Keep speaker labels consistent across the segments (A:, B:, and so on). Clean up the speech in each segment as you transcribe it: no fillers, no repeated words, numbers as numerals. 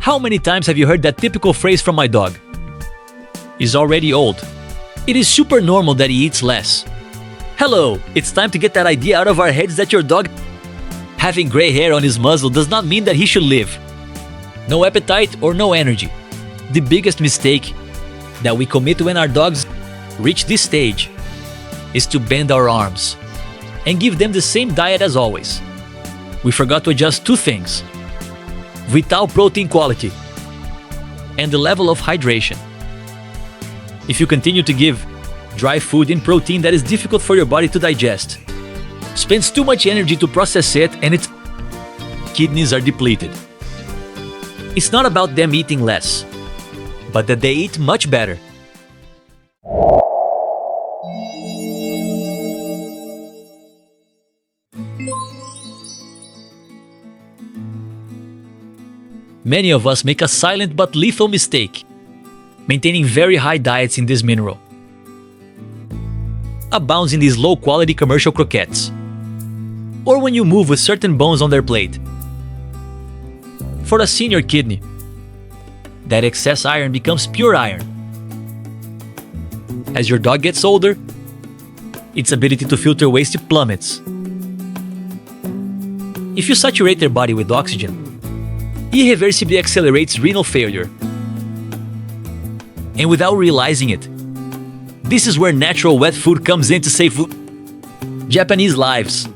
A: How many times have you heard that typical phrase from my dog? He's already old. It is super normal that he eats less. Hello, it's time to get that idea out of our heads that your dog having gray hair on his muzzle does not mean that he should live. No appetite or no energy. The biggest mistake that we commit when our dogs reach this stage is to bend our arms and give them the same diet as always. We forgot to adjust two things: vital protein quality and the level of hydration. If you continue to give dry food in protein that is difficult for your body to digest, spends too much energy to process it, and its kidneys are depleted. It's not about them eating less, but that they eat much better. Many of us make a silent but lethal mistake, maintaining very high diets in this mineral. Abounds in these low-quality commercial croquettes, or when you move with certain bones on their plate. For a senior kidney, that excess iron becomes pure iron. As your dog gets older, its ability to filter waste plummets. If you saturate their body with oxygen, irreversibly accelerates renal failure. And without realizing it, this is where natural wet food comes in to save Japanese lives.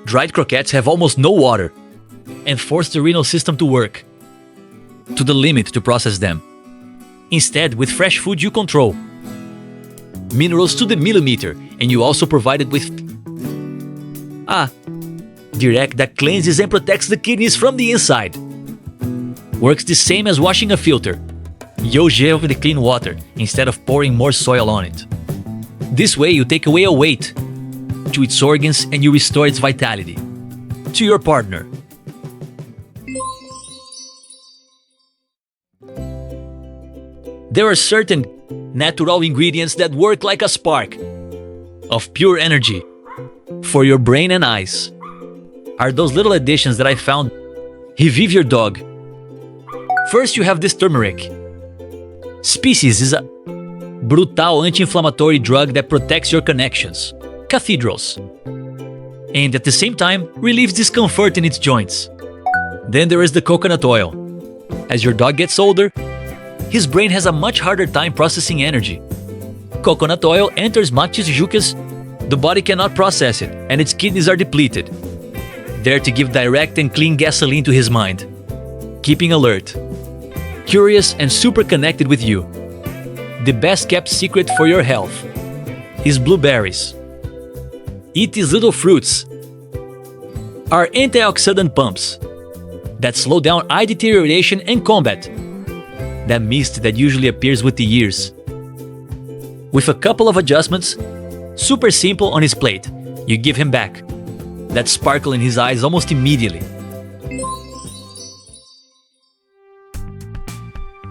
A: Dried croquettes have almost no water and force the renal system to work to the limit to process them. Instead, with fresh food you control minerals to the millimeter, and you also provide it with direct that cleanses and protects the kidneys from the inside. Works the same as washing a filter. You gel with the clean water instead of pouring more soil on it. This way you take away a weight to its organs and you restore its vitality. To your partner. There are certain natural ingredients that work like a spark of pure energy for your brain and eyes. Are those little additions that I found revive your dog. First, you have this turmeric. Species is a brutal anti-inflammatory drug that protects your connections, cathedrals, and at the same time relieves discomfort in its joints. Then there is the coconut oil. As your dog gets older, his brain has a much harder time processing energy. Coconut oil enters Matis Jucas, the body cannot process it, and its kidneys are depleted. There to give direct and clean gasoline to his mind, keeping alert, curious and super connected with you. The best kept secret for your health is blueberries. Eat these little fruits. Are antioxidant pumps that slow down eye deterioration and combat that mist that usually appears with the years. With a couple of adjustments, super simple on his plate, you give him back that sparkle in his eyes almost immediately.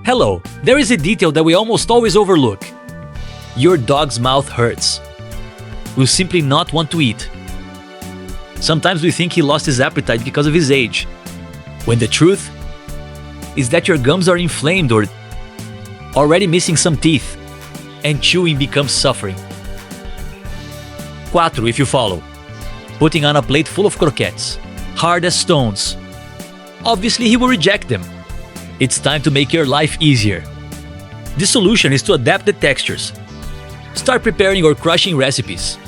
A: Hello, there is a detail that we almost always overlook. Your dog's mouth hurts. Will simply not want to eat. Sometimes we think he lost his appetite because of his age, when the truth is that your gums are inflamed or already missing some teeth, and chewing becomes suffering. 4 if you follow. Putting on a plate full of croquettes, hard as stones. Obviously he will reject them. It's time to make your life easier. The solution is to adapt the textures. Start preparing or crushing recipes.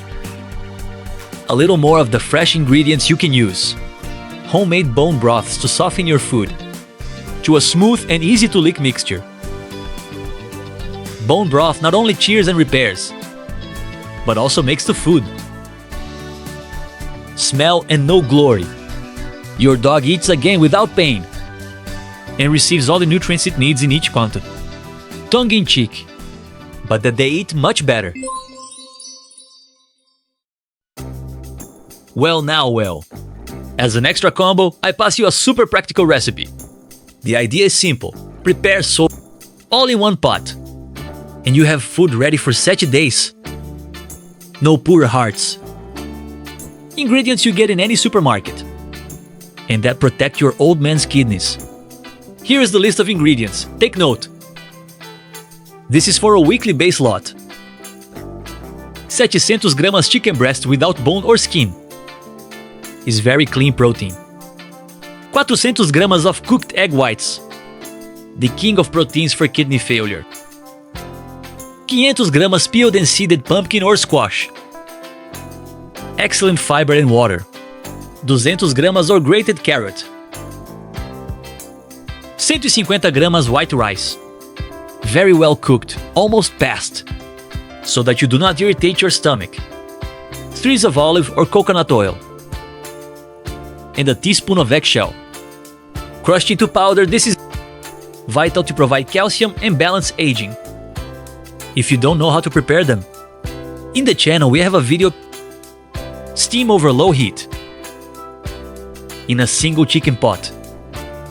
A: A little more of the fresh ingredients you can use. Homemade bone broths to soften your food to a smooth and easy to lick mixture. Bone broth not only cheers and repairs, but also makes the food smell and no glory. Your dog eats again without pain and receives all the nutrients it needs in each quantity. Tongue-in-cheek, but that they eat much better. Well. As an extra combo, I pass you a super practical recipe. The idea is simple. Prepare all in one pot, and you have food ready for 7 days. No poor hearts. Ingredients you get in any supermarket, and that protect your old man's kidneys. Here is the list of ingredients. Take note. This is for a weekly base lot. 700 gramas chicken breast without bone or skin. Is very clean protein. 400 gramas of cooked egg whites. The king of proteins for kidney failure. 500 gramas peeled and seeded pumpkin or squash. Excellent fiber and water. 200 gramas or grated carrot. 150 gramas white rice. Very well cooked, almost passed, so that you do not irritate your stomach. 3 of olive or coconut oil. And a teaspoon of eggshell. Crushed into powder, this is vital to provide calcium and balance aging. If you don't know how to prepare them, in the channel we have a video. Steam over low heat. In a single chicken pot.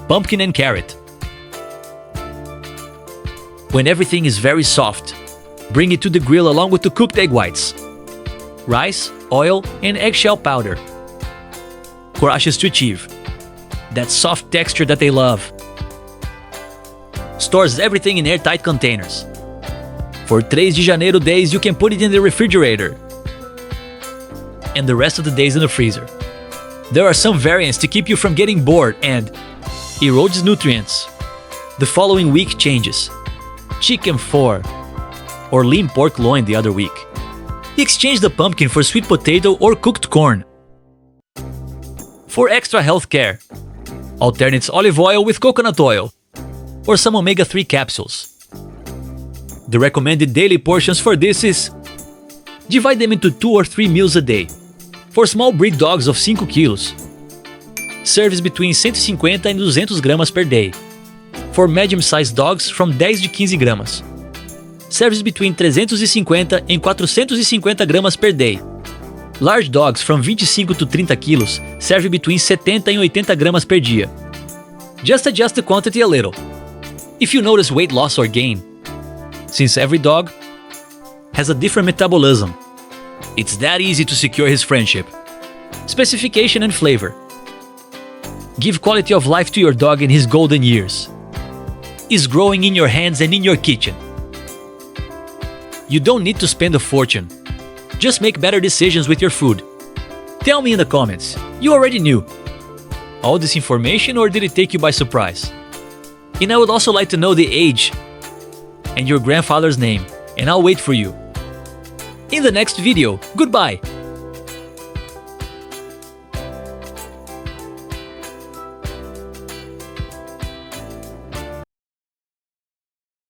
A: Pumpkin and carrot. When everything is very soft, bring it to the grill along with the cooked egg whites, rice, oil, and eggshell powder. Crushes to achieve that soft texture that they love. Stores everything in airtight containers. For 3 de Janeiro days, you can put it in the refrigerator, and the rest of the days in the freezer. There are some variants to keep you from getting bored and erodes nutrients. The following week changes. Chicken 4 or lean pork loin the other week. Exchange the pumpkin for sweet potato or cooked corn. For extra health care, alternates olive oil with coconut oil or some omega-3 capsules. The recommended daily portions for this is: divide them into 2 or 3 meals a day. For small breed dogs of 5 kilos, serves between 150 and 200 gramas per day. For medium-sized dogs, from 10 de 15 gramas. Serves between 350 and 450 gramas per day. Large dogs, from 25 to 30 quilos, serve between 70 and 80 gramas per dia. Just adjust the quantity a little. If you notice weight loss or gain, since every dog has a different metabolism, it's that easy to secure his friendship. Specification and flavor. Give quality of life to your dog in his golden years. Is growing in your hands and in your kitchen. You don't need to spend a fortune. Just make better decisions with your food. Tell me in the comments, you already knew all this information or did it take you by surprise? And I would also like to know the age and your grandfather's name, and I'll wait for you. In the next video, goodbye!